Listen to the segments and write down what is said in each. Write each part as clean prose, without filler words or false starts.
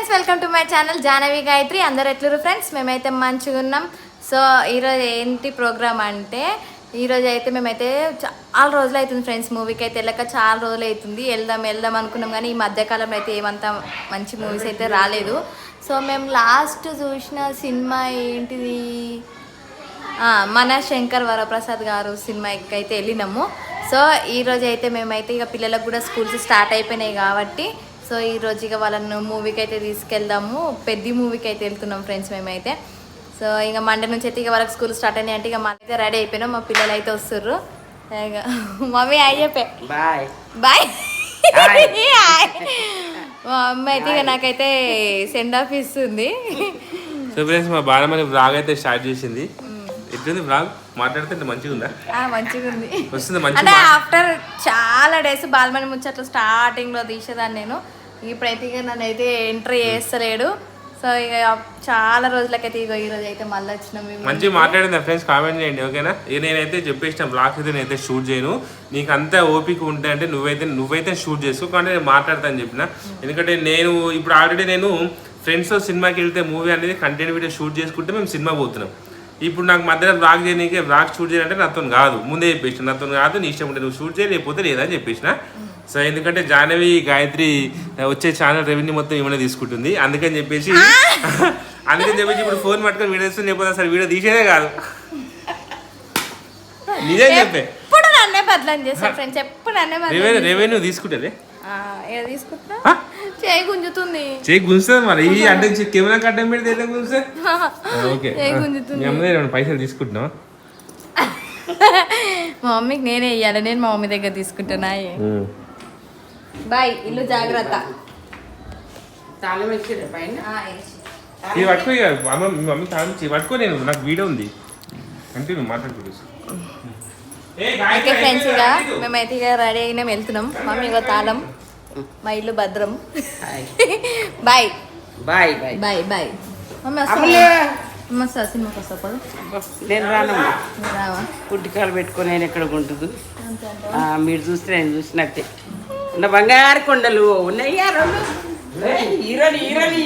Friends, welcome to my channel Jahnavi Gayatri. అందరు ఎట్లురు friends? మేమైతే మంచిగా ఉన్నాం. సో ఈరోజు ఏంటి ప్రోగ్రామ్ అంటే, ఈరోజు అయితే మేమైతే చాలా రోజులు అవుతుంది ఫ్రెండ్స్, మూవీకి అయితే వెళ్ళక చాలా రోజులు అవుతుంది. వెళ్దాం అనుకున్నాం, కానీ ఈ మధ్యకాలంలో అయితే ఏమంతా మంచి మూవీస్ అయితే రాలేదు. సో మేము లాస్ట్ చూసిన సినిమా ఏంటిది, మన శంకర్ వరప్రసాద్ గారు సినిమాకి అయితే వెళ్ళినాము. సో ఈరోజు అయితే మేమైతే ఇక పిల్లలకు కూడా స్కూల్స్ స్టార్ట్ అయిపోయినాయి కాబట్టి, సో ఈరోజు ఇక వాళ్ళను మూవీకి అయితే తీసుకెళ్దాము. పెద్ద మూవీకి అయితే వెళ్తున్నాం ఫ్రెండ్స్ మేమైతే. సో ఇక మండే నుంచి అయితే ఇక వాళ్ళకి స్కూల్ స్టార్ట్ అయినాయి అంటే ఇక మా అయితే రెడీ అయిపోయినాం. మా పిల్లలు అయితే వస్తుర్రు. మమ్మీ హాయ్ చెప్పే. Bye bye. మా అమ్మ అయితే ఇక నాకైతే సెండ్ ఆఫ్ ఇస్తుంది. సో ఫ్రెండ్స్, మా బాలమని బ్లాగ్ అయితే స్టార్ట్ చేసింది. ఎట్లుంది బ్లాగ్? మాట్లాడితే మంచిగా ఉందా? మంచిగా ఉంది. వస్తుంది అంటే ఆఫ్టర్ చాలా డేస్ బాలమణి ముచ్చట్లు స్టార్టింగ్ లో తీసేదాన్ని నేను. ఇప్పుడైతే ఇక నన్ను అయితే ఎంట్రీ చేస్తలేడు. సో ఇక చాలా రోజులకైతే ఇక ఈరోజు అయితే మళ్ళీ వచ్చినాం. మంచిగా మాట్లాడిందా ఫ్రెండ్స్? కామెంట్ చేయండి, ఓకేనా? నేనైతే చెప్పేసిన బ్లాగ్స్ అయితే నేనైతే షూట్ చేయను. నీకు అంతా ఓపిక ఉంటే అంటే నువ్వైతే షూట్ చేసుకో, కానీ నేను మాట్లాడతాను చెప్పిన. ఎందుకంటే నేను ఇప్పుడు ఆల్రెడీ నేను ఫ్రెండ్స్ సినిమాకి వెళ్తే మూవీ అనేది కంటెంట్ వీడియో షూట్ చేసుకుంటే మేము సినిమా పోతున్నాం. ఇప్పుడు నాకు మధ్యలో బ్లాగ్ చేయడానికి బ్లాగ్ షూట్ చేయాలంటే నాతో కాదు, ముందే చెప్పేసిన. నాతో కాదు, నీ ఇష్టం ఉంటే నువ్వు షూట్ చేయ, లేకపోతే లేదని చెప్పేసిన. సో ఎందుకంటే జాహ్నవి గాయత్రి వచ్చే ఛానల్ రెవెన్యూ మొత్తం ఏమైనా తీసుకుంటుంది, అందుకని చెప్పేసి ఇప్పుడు ఫోన్ పట్టుకొని వీడియో ఇస్తుంది. లేకపోతే అసలు వీడియో తీసేదే కాదు. నిజం చెప్పే, ఎప్పుడు నన్నే బదలం చేస్తా ఫ్రెండ్స్, ఎప్పుడు నన్నే రెవెన్యూ తీసుకుంటుంది. తీసుకుంటా చేయి గుంజుతుంది. చేయి గుంజుతుంది మరి. ఈ అంటే కెమెరా కట్టం పెడితే ఎలా గుంజుతుంది? ఓకే, పైసలు తీసుకుంటున్నావా? మా మమ్మీకి నేనే ఇయ్యాలి, నేను మా మమ్మీ దగ్గర తీసుకుంటున్నా. బాయ్, ఇల్లు జాగ్రత్త. ఇది పట్టుకో, మమ్మీ తాళం పట్టుకో. నేను నాకు వీడియో ఉంది అంటే నువ్వు మాట్లాడుకుంటు. ఓకే ఫ్రెండ్స్, ఇక మేమైతే ఇక రెడీ అయినా వెళ్తున్నాం. మమ్మీ ఇక తాళం, మా ఇల్లు భద్రం. Bye bye bye bye bye. Mummy వస్తా సినిమాకి వస్తా పడు. నేను రానమ్మా, రావా? పుట్టికాలు పెట్టుకొని నేను ఎక్కడ ఉంటుంది. మీరు చూస్తే నేను చూసినట్టే. ఉన్న బంగారు కొండలు ఉన్నాయా రెండు. హీరోని హీరోని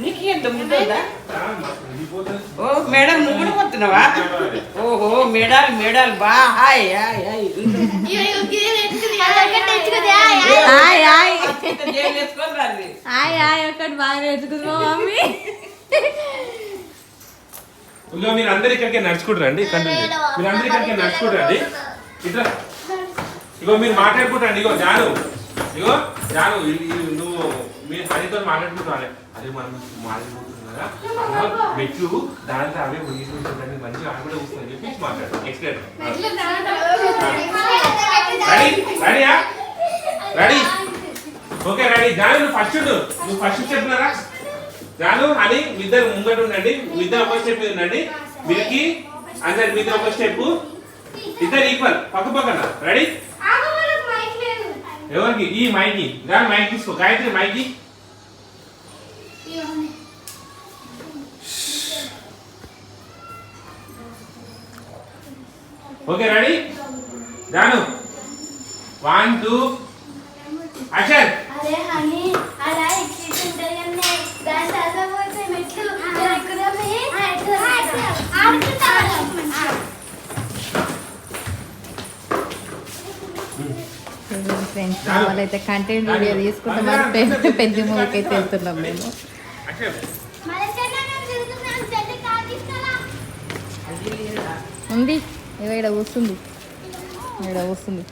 నీకు ఎంత ముందుందా? ఓ మేడం, నువ్వు కూడా పోతున్నావా? ఓహో మేడాలు మేడాలు బా. Hi hi hi. ఒకటి బాగా నేర్చుకుంది మా మమ్మీ. ఇగో మీరు అందరు ఇక్కడికే నడుచుకుంటారండి. మీరు అందరు ఇక్కడికే నడుచుకుంటారండి. ఇట్లా ఇగో మీరు మాట్లాడుకుంటారండి. ఇగో జాను నువ్వు మీరు హరితో మాట్లాడుకుంటారు. అదే మనం మాట్లాడుకుంటున్నాం కదా, అలా మెట్లు దాంతో అవే ఉంటుందని మంచిగా ఆడ కూడా వస్తుందని చెప్పి మాట్లాడు. Explain. Ready okay, ready. Janu నువ్వు ఫస్ట్ చెప్తున్నారా? జాను అని ఇద్దరు ముంగట ఉండండి. ఇద్దరు ఒక స్టెప్ మీద ఉండండి. మీరికి అందరు మీద ఒక స్టెప్, ఇద్దరు ఈక్వల్ పక్క పక్కన. రెడీ? ఎవరికి? ఈ మైకి దాని మైక్ తీసుకో. గాయత్రి మైకి. Okay, ready? Janu 1 2 action. Friends, వాళ్ళైతే కంటెంట్ వీడియో తీసుకుంటున్నారు. పెద్ద మూవీకి అయితే వెళ్తున్నాం మేము. ఉంది ఇక్కడ వస్తుంది, ఇక్కడ వస్తుంది.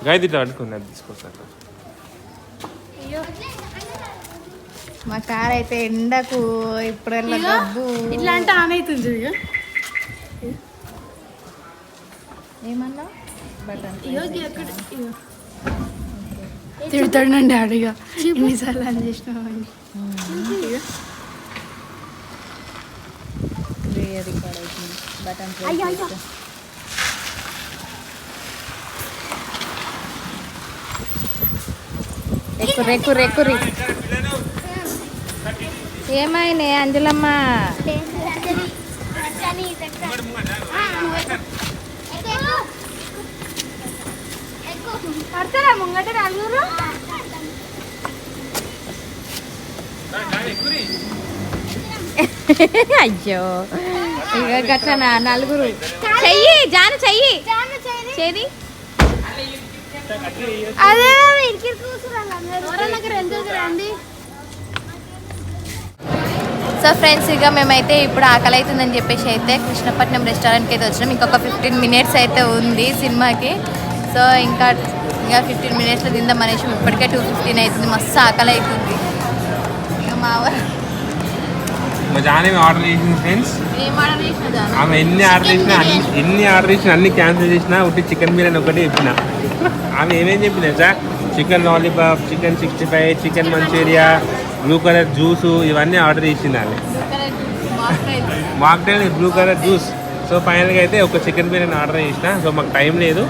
గాయత్రి అడుకున్నది తీసుకొస్తాను. మా కార్ అయితే ఎండకు ఇప్పుడల్లా డబ్బు ఇట్లా అంటే ఆన్ అవుతుంది. ఏమన్నా తిడతాడండి అడిగా ఎన్నిసార్లు అని చేసినామని. బటన్ ఎక్కుర్రి ఏమైనా అంజలమ్మ పడతారా ముంగట నలుగురు అయ్యో ఇక గట్లనా నలుగురు చెయ్యి జాను చెయ్యి చేది అదే ఇంటికి కూర్చురండి. సో ఫ్రెండ్స్ ఇక మేమైతే ఇప్పుడు ఆకలి అవుతుందని చెప్పేసి అయితే కృష్ణపట్నం రెస్టారెంట్కి అయితే వచ్చినాం. ఇంకొక 15 మినిట్స్ అయితే ఉంది సినిమాకి. సో ఇంకా 15 మినిట్స్లో తిందాం అనేసి ఇప్పటికే 2:15 అవుతుంది. మస్తు ఆకలి అవుతుంది. ఇక మా మా జానేమి ఆర్డర్ చేసింది ఫ్రెండ్స్. ఏం ఆర్డర్ చేసిన జాను? ఆమె ఎన్ని ఆర్డర్ చేసినా అన్ని క్యాన్సిల్ చేసినా ఒకటి చికెన్ బిర్యానీ ఒకటి చెప్పిన. ఆమె ఏమేం చెప్పిన sir, chicken lollipop, chicken 65, chicken Manchurian, blue colour juice ఇవన్నీ ఆర్డర్ చేసింది ఆమె. Mocktail blue colour juice. So ఫైనల్గా అయితే ఒక చికెన్ బిర్యానీ ఆర్డర్ చేసిన. సో మాకు టైం లేదు,